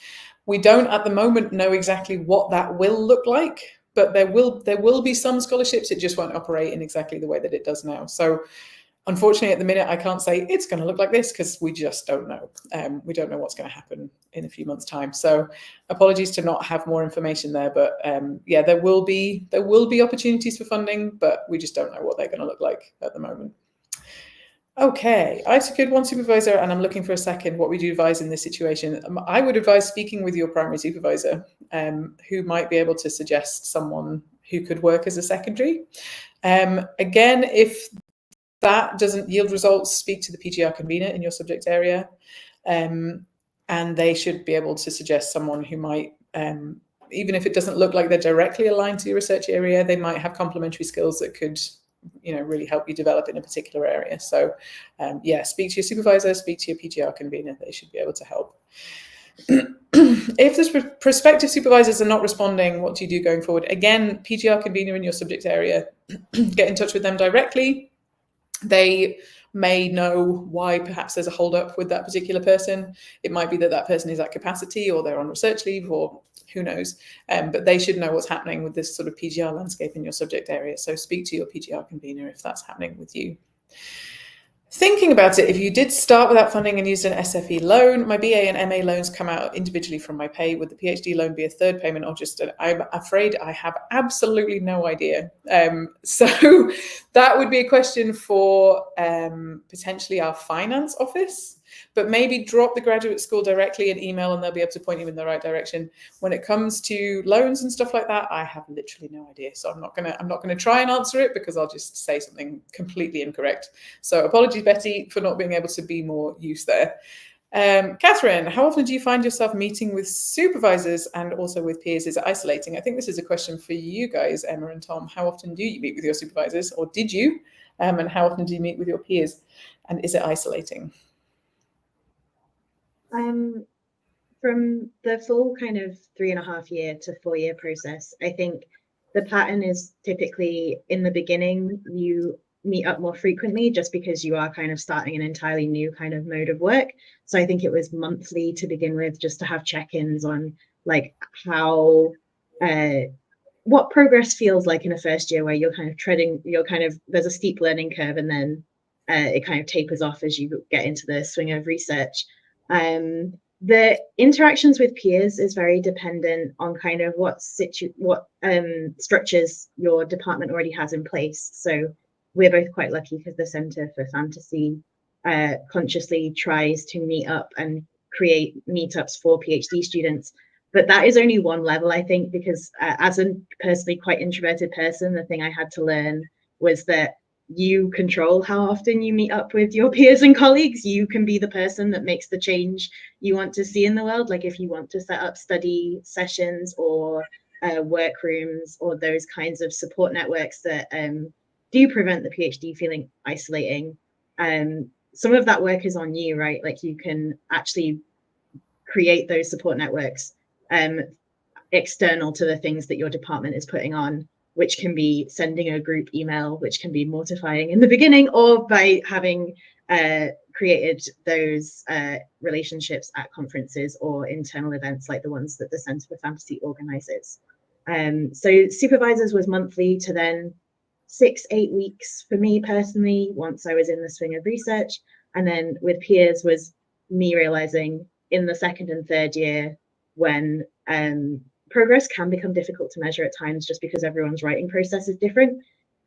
We don't at the moment know exactly what that will look like, but there will be some scholarships. It just won't operate in exactly the way that it does now. So unfortunately, at the minute, I can't say it's going to look like this because we just don't know. We don't know what's going to happen in a few months' time. So apologies to not have more information there. But yeah, there will be opportunities for funding, but we just don't know what they're going to look like at the moment. Okay, I've secured one supervisor and I'm looking for a second. What would you advise in this situation? I would advise speaking with your primary supervisor, who might be able to suggest someone who could work as a secondary. Again, if that doesn't yield results, speak to the PGR convener in your subject area, and they should be able to suggest someone who might, even if it doesn't look like they're directly aligned to your research area, they might have complementary skills that could, really help you develop in a particular area. So yeah, speak to your supervisor, speak to your PGR convener, they should be able to help. If the prospective supervisors are not responding, what do you do going forward? Again, PGR convener in your subject area, get in touch with them directly. They may know why perhaps there's a hold up with that particular person. It might be that that person is at capacity or they're on research leave or who knows. But they should know what's happening with this sort of PGR landscape in your subject area. So speak to your PGR convener if that's happening with you. Thinking about it, if you did start without funding and used an SFE loan, my BA and MA loans come out individually from my pay. Would the PhD loan be a third payment or just I'm afraid I have absolutely no idea. So that would be a question for potentially our finance office. but maybe drop the graduate school directly an email and they'll be able to point you in the right direction. When it comes to loans and stuff like that, I have literally no idea. So I'm not gonna try and answer it because I'll just say something completely incorrect. So apologies, Betty, for not being able to be more use there. Catherine, how often do you find yourself meeting with supervisors and also with peers? Is it isolating? I think this is a question for you guys, Emma and Tom. How often do you meet with your supervisors, or did you? And how often do you meet with your peers? And is it isolating? From the full kind of 3.5 year to 4 year process, I think the pattern is typically in the beginning, you meet up more frequently just because you are kind of starting an entirely new kind of mode of work. So I think it was monthly to begin with, just to have check-ins on like how what progress feels like in a first year, where you're kind of there's a steep learning curve, and then it kind of tapers off as you get into the swing of research. The interactions with peers is very dependent on kind of what structures your department already has in place. So we're both quite lucky because the Centre for Fantasy consciously tries to meet up and create meetups for PhD students. But that is only one level, I think, because as a personally quite introverted person, the thing I had to learn was that you control how often you meet up with your peers and colleagues. You can be the person that makes the change you want to see in the world. Like if you want to set up study sessions or workrooms or those kinds of support networks that do prevent the PhD feeling isolating, some of that work is on you, right? Like you can actually create those support networks external to the things that your department is putting on, which can be sending a group email, which can be mortifying in the beginning, or by having created those relationships at conferences or internal events like the ones that the Centre for Fantasy organises. So supervisors was monthly to then 6-8 weeks for me personally, once I was in the swing of research. And then with peers was me realising in the second and third year, when progress can become difficult to measure at times just because everyone's writing process is different,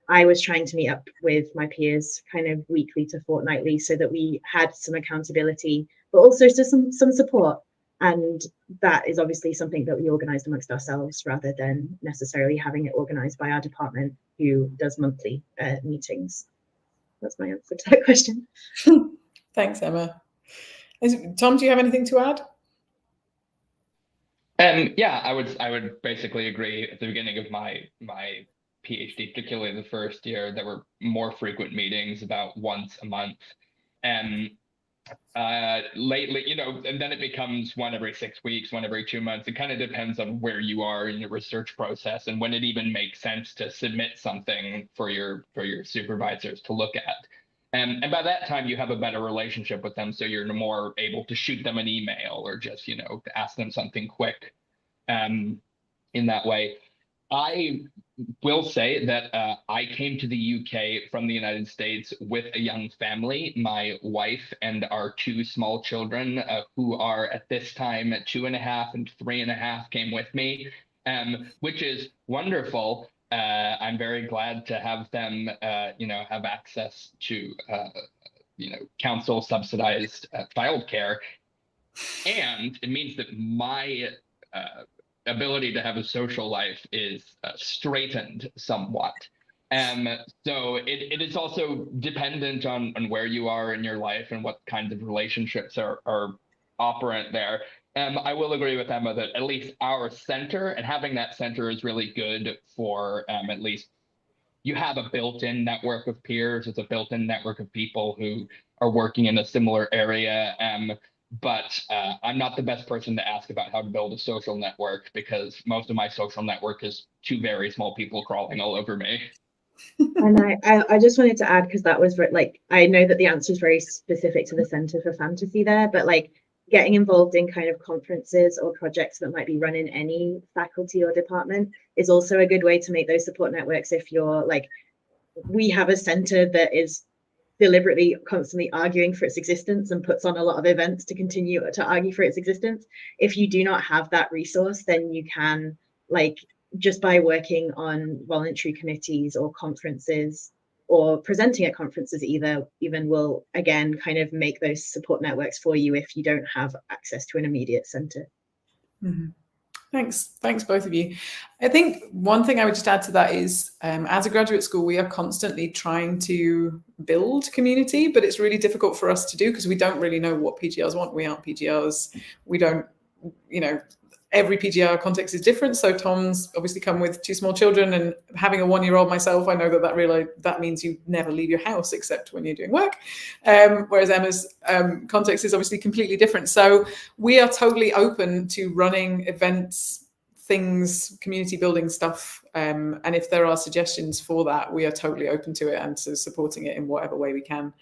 I was trying to meet up with my peers kind of weekly to fortnightly so that we had some accountability, but also some support. And that is obviously something that we organised amongst ourselves rather than necessarily having it organised by our department, who does monthly meetings. That's my answer to that question. Thanks, Emma. Tom, do you have anything to add? Yeah, I would basically agree. At the beginning of my PhD, particularly the first year, there were more frequent meetings, about once a month. And lately, and then it becomes one every 6 weeks, one every 2 months. It kind of depends on where you are in your research process and when it even makes sense to submit something for your supervisors to look at. And by that time, you have a better relationship with them, so you're more able to shoot them an email or just, to ask them something quick in that way. I will say that I came to the UK from the United States with a young family. My wife and our 2 small children, who are at this time 2.5 and 3.5, came with me, which is wonderful. I'm very glad to have them, have access to, council subsidized childcare. And it means that my ability to have a social life is straightened somewhat. So it is also dependent on where you are in your life and what kinds of relationships are operant there. I will agree with Emma that at least our center, and having that center is really good for at least you have a built-in network of peers. It's a built-in network of people who are working in a similar area. But I'm not the best person to ask about how to build a social network, because most of my social network is 2 very small people crawling all over me. And I just wanted to add, because that was like, I know that the answer is very specific to the Centre for Fantasy there, but like getting involved in kind of conferences or projects that might be run in any faculty or department is also a good way to make those support networks. If you're like, we have a centre that is deliberately constantly arguing for its existence and puts on a lot of events to continue to argue for its existence. If you do not have that resource, then you can, like, just by working on voluntary committees or conferences, or presenting at conferences even will again kind of make those support networks for you if you don't have access to an immediate centre. Mm-hmm. Thanks both of you. I think one thing I would just add to that is, as a graduate school, we are constantly trying to build community, but it's really difficult for us to do because we don't really know what PGRs want. We aren't PGRs. We don't, every PGR context is different. So Tom's obviously come with 2 small children, and having a 1-year-old myself, I know that means you never leave your house except when you're doing work. Whereas Emma's context is obviously completely different. So we are totally open to running events, things, community building stuff. And if there are suggestions for that, we are totally open to it and to supporting it in whatever way we can.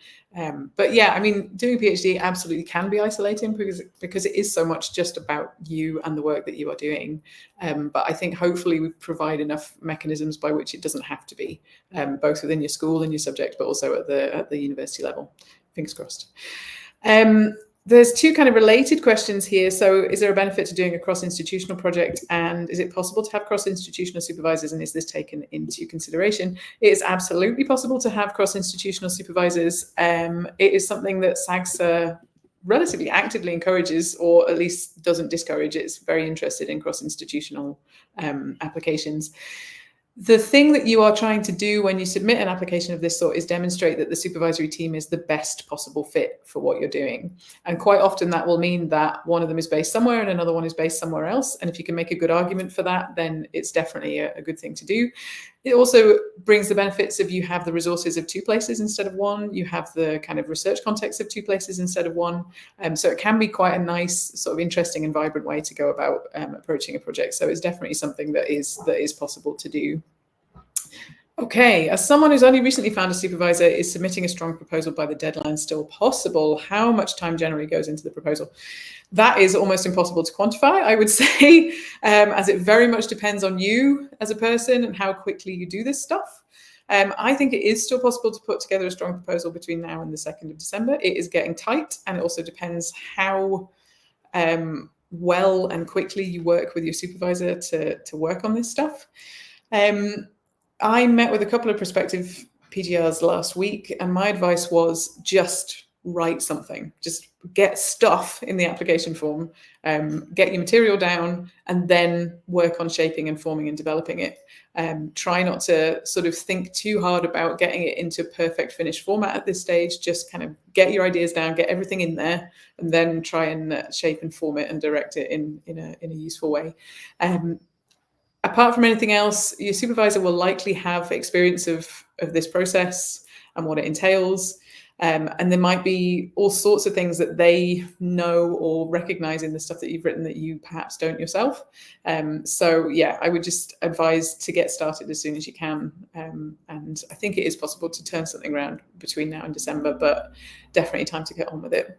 But yeah, I mean, doing a PhD absolutely can be isolating because it is so much just about you and the work that you are doing. But I think hopefully we provide enough mechanisms by which it doesn't have to be, both within your school and your subject, but also at the university level. Fingers crossed. There's 2 kind of related questions here. So is there a benefit to doing a cross-institutional project, and is it possible to have cross-institutional supervisors, and is this taken into consideration? It is absolutely possible to have cross-institutional supervisors. It is something that SAGSA relatively actively encourages, or at least doesn't discourage. It's very interested in cross-institutional applications. The thing that you are trying to do when you submit an application of this sort is demonstrate that the supervisory team is the best possible fit for what you're doing. And quite often that will mean that one of them is based somewhere and another one is based somewhere else. And if you can make a good argument for that, then it's definitely a good thing to do. It also brings the benefits of you have the resources of 2 places instead of 1. You have the kind of research context of 2 places instead of 1. So it can be quite a nice, sort of interesting and vibrant way to go about approaching a project. So it's definitely something that is possible to do. Okay, as someone who's only recently found a supervisor, is submitting a strong proposal by the deadline still possible? How much time generally goes into the proposal? That is almost impossible to quantify, I would say, as it very much depends on you as a person and how quickly you do this stuff. I think it is still possible to put together a strong proposal between now and the 2nd of December. It is getting tight, and it also depends how well and quickly you work with your supervisor to work on this stuff. I met with a couple of prospective PGRs last week, and my advice was just write something. Just get stuff in the application form, get your material down, and then work on shaping and forming and developing it. Try not to sort of think too hard about getting it into perfect finished format at this stage. Just kind of get your ideas down, get everything in there, and then try and shape and form it and direct it in a useful way. Apart from anything else, your supervisor will likely have experience of this process and what it entails. And there might be all sorts of things that they know or recognize in the stuff that you've written that you perhaps don't yourself. So yeah, I would just advise to get started as soon as you can. And I think it is possible to turn something around between now and December, but definitely time to get on with it.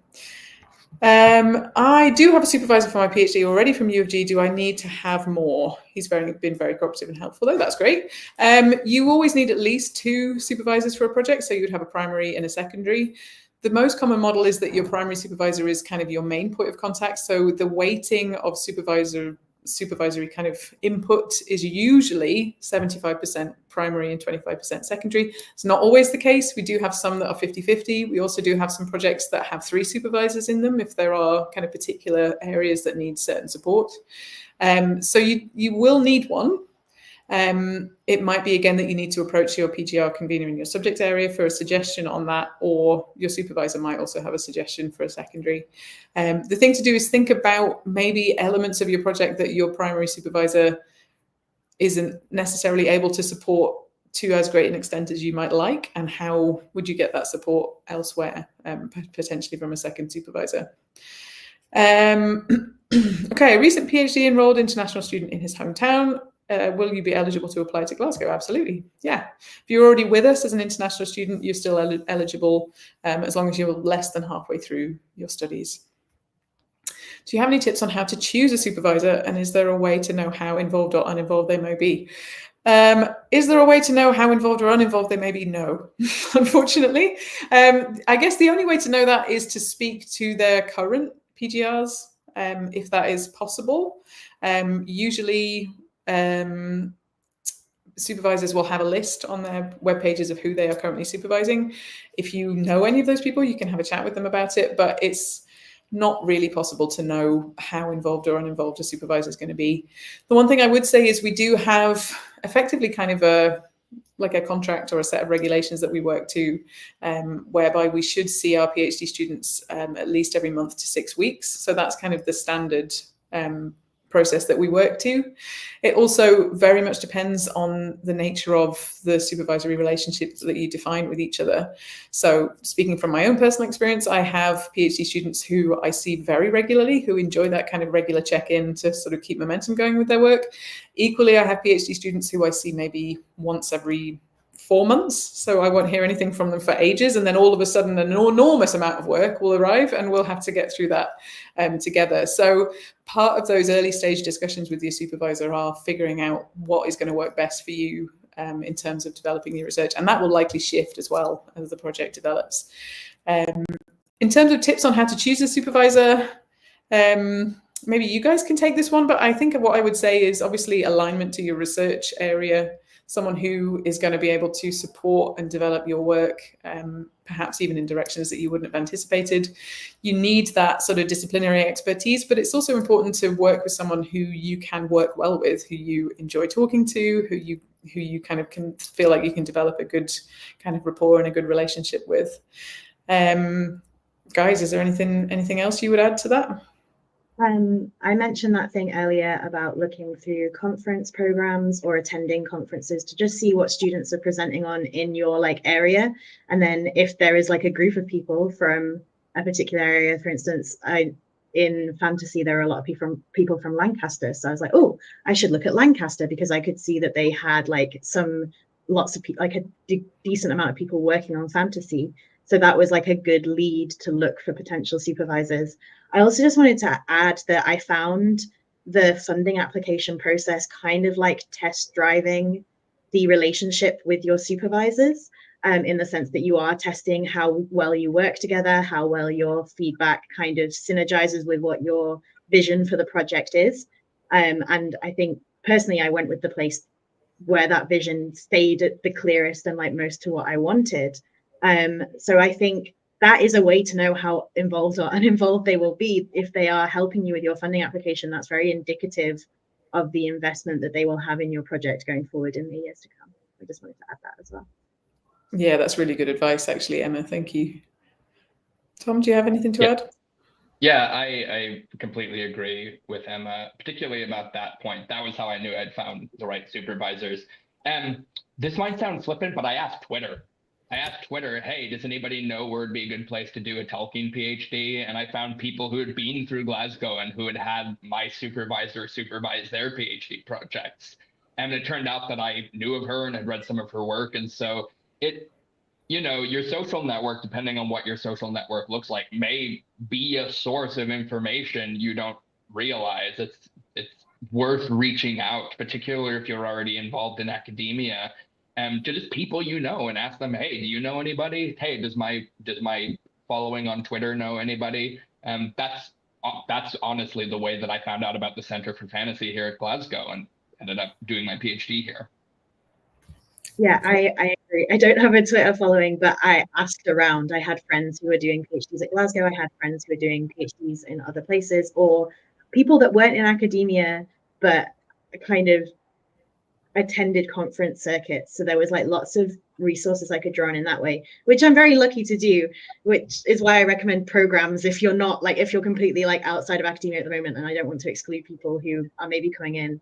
I do have a supervisor for my PhD already from U of G. Do I need to have more? He's been very cooperative and helpful, though. That's great. You always need at least 2 supervisors for a project, so you'd have a primary and a secondary. The most common model is that your primary supervisor is kind of your main point of contact. So the weighting of supervisory kind of input is usually 75% primary and 25% secondary. It's not always the case. We do have some that are 50-50. We also do have some projects that have 3 supervisors in them if there are kind of particular areas that need certain support. So you will need one. It might be, again, that you need to approach your PGR convener in your subject area for a suggestion on that, or your supervisor might also have a suggestion for a secondary. The thing to do is think about maybe elements of your project that your primary supervisor isn't necessarily able to support to as great an extent as you might like, and how would you get that support elsewhere, potentially from a second supervisor. Okay, a recent PhD enrolled international student in his hometown. Will you be eligible to apply to Glasgow? Absolutely, yeah. If you're already with us as an international student, you're still eligible as long as you're less than halfway through your studies. Do you have any tips on how to choose a supervisor, and is there a way to know how involved or uninvolved they may be? Is there a way to know how involved or uninvolved they may be? No, unfortunately. I guess the only way to know that is to speak to their current PGRs, if that is possible. Usually supervisors will have a list on their web pages of who they are currently supervising. If you know any of those people, you can have a chat with them about it, but it's not really possible to know how involved or uninvolved a supervisor is going to be. The one thing I would say is we do have effectively kind of a contract or a set of regulations that we work to, whereby we should see our PhD students at least every month to 6 weeks. So that's kind of the standard process that we work to. It also very much depends on the nature of the supervisory relationships that you define with each other. So speaking from my own personal experience, I have PhD students who I see very regularly, who enjoy that kind of regular check-in to sort of keep momentum going with their work. Equally, I have PhD students who I see maybe once every 4 months, so I won't hear anything from them for ages, and then all of a sudden an enormous amount of work will arrive and we'll have to get through that together. So part of those early stage discussions with your supervisor are figuring out what is going to work best for you in terms of developing your research, and that will likely shift as well as the project develops. In terms of tips on how to choose a supervisor, maybe you guys can take this one, but I think what I would say is obviously alignment to your research area, someone who is going to be able to support and develop your work, perhaps even in directions that you wouldn't have anticipated. You need that sort of disciplinary expertise, but it's also important to work with someone who you can work well with, who you enjoy talking to, who you kind of can feel like you can develop a good kind of rapport and a good relationship with. Guys, is there anything else you would add to that? I mentioned that thing earlier about looking through conference programs or attending conferences to just see what students are presenting on in your area. And then if there is a group of people from a particular area, for instance, in fantasy, there are a lot of people from Lancaster. So I was like, oh, I should look at Lancaster, because I could see that they had lots of people, a decent amount of people working on fantasy. So that was a good lead to look for potential supervisors. I also just wanted to add that I found the funding application process kind of test driving the relationship with your supervisors, in the sense that you are testing how well you work together, how well your feedback kind of synergizes with what your vision for the project is. And I think personally, I went with the place where that vision stayed at the clearest and most to what I wanted. So I think that is a way to know how involved or uninvolved they will be. If they are helping you with your funding application, that's very indicative of the investment that they will have in your project going forward in the years to come. I just wanted to add that as well. Yeah, that's really good advice, actually, Emma. Thank you. Tom, do you have anything to add? Yeah, I completely agree with Emma, particularly about that point. That was how I knew I'd found the right supervisors. This might sound flippant, but I asked Twitter, hey, does anybody know where would be a good place to do a Tolkien PhD? And I found people who had been through Glasgow and who had my supervisor supervise their PhD projects. And it turned out that I knew of her and had read some of her work. And so your social network, depending on what your social network looks like, may be a source of information you don't realize. It's worth reaching out, particularly if you're already involved in academia, to just people and ask them, hey, do you know anybody? Hey, does my following on Twitter know anybody? That's honestly the way that I found out about the Center for Fantasy here at Glasgow and ended up doing my PhD here. Yeah, I agree. I don't have a Twitter following, but I asked around. I had friends who were doing PhDs at Glasgow. I had friends who were doing PhDs in other places, or people that weren't in academia, but kind of attended conference circuits. So there was lots of resources I could draw on in that way, which I'm very lucky to do, which is why I recommend programs if you're not if you're completely outside of academia at the moment, and I don't want to exclude people who are maybe coming in.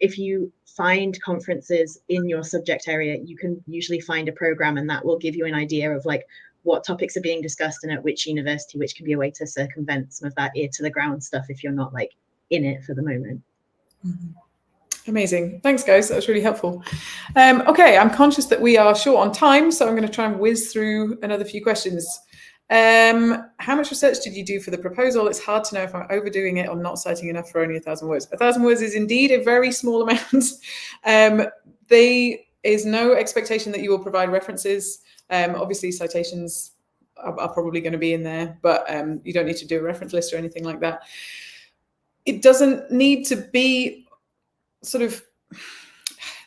If you find conferences in your subject area, you can usually find a program, and that will give you an idea of what topics are being discussed and at which university, which can be a way to circumvent some of that ear to the ground stuff if you're not in it for the moment. Mm-hmm. Amazing. Thanks, guys. That was really helpful. Okay, I'm conscious that we are short on time, so I'm going to try and whiz through another few questions. How much research did you do for the proposal? It's hard to know if I'm overdoing it or not citing enough for only 1,000 words. 1,000 words is indeed a very small amount. There is no expectation that you will provide references. Obviously, citations are probably going to be in there, but you don't need to do a reference list or anything like that. It doesn't need to be sort of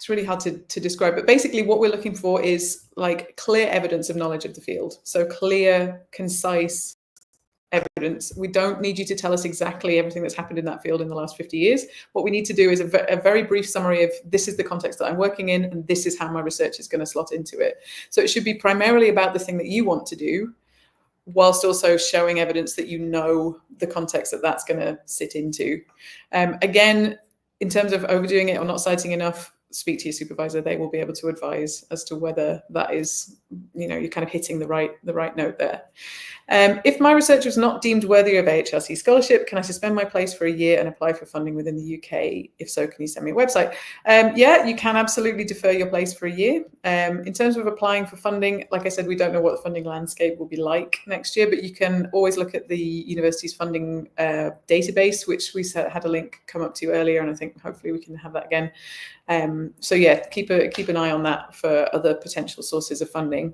it's really hard to describe, but basically what we're looking for is like clear evidence of knowledge of the field. So clear, concise evidence. We don't need you to tell us exactly everything that's happened in that field in the last 50 years. What we need to do is a very brief summary of this is the context that I'm working in and this is how my research is going to slot into it. So it should be primarily about the thing that you want to do, whilst also showing evidence that you know the context that that's going to sit into. Again, in terms of overdoing it or not citing enough, speak to your supervisor. They will be able to advise as to whether that is, you're kind of hitting the right note there. If my research was not deemed worthy of AHRC scholarship, can I suspend my place for a year and apply for funding within the UK? If so, can you send me a website? Yeah, you can absolutely defer your place for a year. In terms of applying for funding, like I said, we don't know what the funding landscape will be like next year, but you can always look at the university's funding database, which we had a link come up to earlier, and I think hopefully we can have that again. So yeah, keep an eye on that for other potential sources of funding.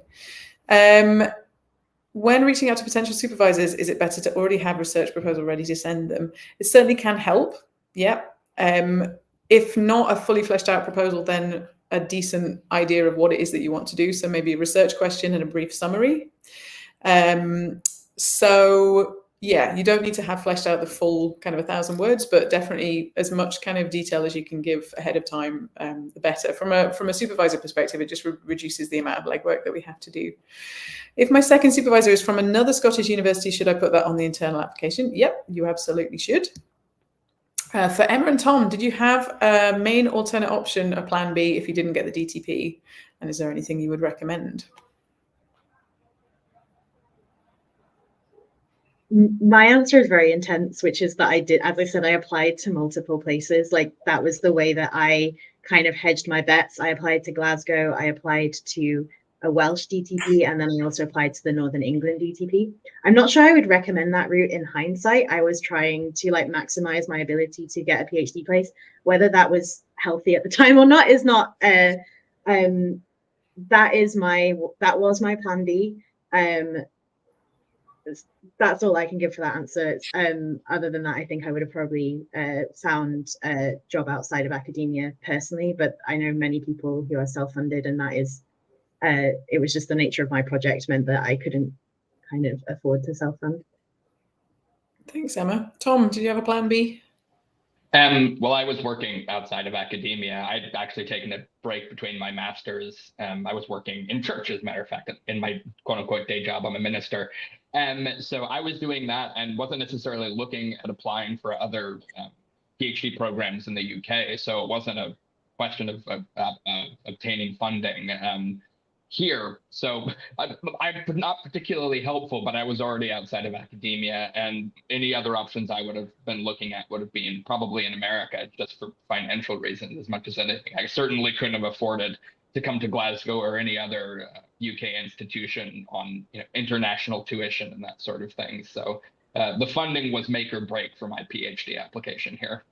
When reaching out to potential supervisors, is it better to already have research proposal ready to send them? It certainly can help, yeah. If not a fully fleshed out proposal, then a decent idea of what it is that you want to do. So maybe a research question and a brief summary. So yeah, you don't need to have fleshed out the full kind of 1,000 words, but definitely as much kind of detail as you can give ahead of time, the better. From a supervisor perspective, it just reduces the amount of legwork that we have to do. If my second supervisor is from another Scottish university, should I put that on the internal application? Yep, you absolutely should. For Emma and Tom, did you have a main alternate option, a plan B, if you didn't get the DTP? And is there anything you would recommend? My answer is very intense, which is that I did, as I said, I applied to multiple places. Like that was the way that I kind of hedged my bets. I applied to Glasgow, I applied to a Welsh DTP, and then I also applied to the Northern England DTP. I'm not sure I would recommend that route in hindsight. I was trying to like maximize my ability to get a PhD place. Whether that was healthy at the time or not is not, that was my plan B. That's all I can give for that answer. Other than that, I think I would have probably found a job outside of academia personally, but I know many people who are self-funded, and that is, it was just the nature of my project meant that I couldn't kind of afford to self-fund. Thanks, Emma. Tom, did you have a plan B? Well, I was working outside of academia. I'd actually taken a break between my masters. I was working in church, as a matter of fact, in my quote unquote day job. I'm a minister. So I was doing that and wasn't necessarily looking at applying for other PhD programs in the UK. So it wasn't a question of obtaining funding here. So I'm not particularly helpful, but I was already outside of academia, and any other options I would have been looking at would have been probably in America, just for financial reasons as much as anything. I certainly couldn't have afforded to come to Glasgow or any other UK institution on international tuition and that sort of thing. So the funding was make or break for my PhD application here.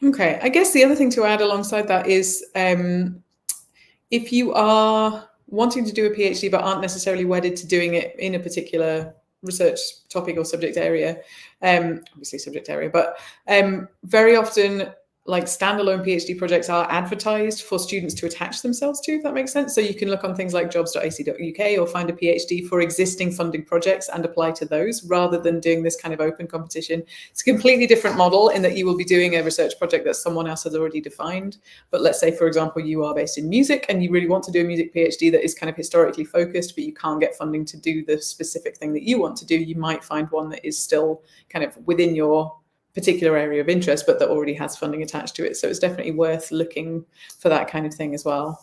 Okay, I guess the other thing to add alongside that is if you are wanting to do a PhD but aren't necessarily wedded to doing it in a particular research topic or subject area, obviously subject area, but very often like standalone PhD projects are advertised for students to attach themselves to, if that makes sense. So you can look on things like jobs.ac.uk or find a PhD for existing funding projects and apply to those rather than doing this kind of open competition. It's a completely different model in that you will be doing a research project that someone else has already defined. But let's say, for example, you are based in music and you really want to do a music PhD that is kind of historically focused, but you can't get funding to do the specific thing that you want to do. You might find one that is still kind of within your particular area of interest, but that already has funding attached to it. So it's definitely worth looking for that kind of thing as well.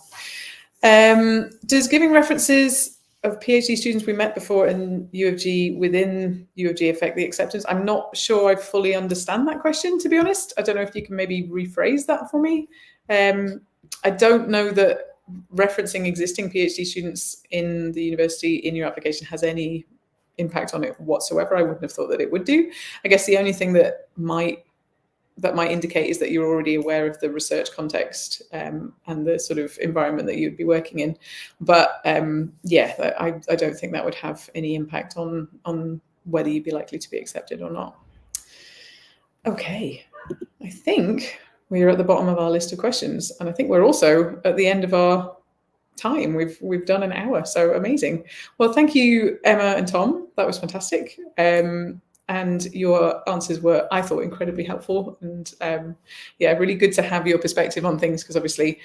Does giving references of PhD students we met before in U of G within U of G affect the acceptance? I'm not sure I fully understand that question, to be honest. I don't know if you can maybe rephrase that for me. I don't know that referencing existing PhD students in the university in your application has any impact on it whatsoever. I wouldn't have thought that it would do. I guess the only thing that might indicate is that you're already aware of the research context and the sort of environment that you'd be working in. But yeah, I don't think that would have any impact on whether you'd be likely to be accepted or not. Okay, I think we are at the bottom of our list of questions, and I think we're also at the end of our time. We've done an hour, so amazing. Well, thank you, Emma and Tom. That was fantastic. And your answers were, I thought, incredibly helpful. And yeah, really good to have your perspective on things, because obviously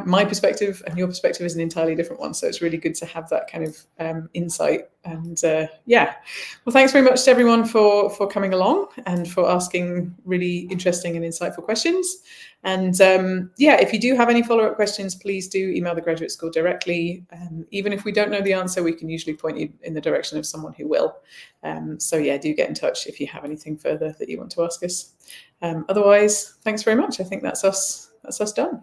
my perspective and your perspective is an entirely different one. So it's really good to have that kind of insight. And yeah, well, thanks very much to everyone for coming along and for asking really interesting and insightful questions. And yeah, if you do have any follow-up questions, please do email the graduate school directly. Even if we don't know the answer, we can usually point you in the direction of someone who will. So yeah, do get in touch if you have anything further that you want to ask us. Otherwise, thanks very much. I think that's us done.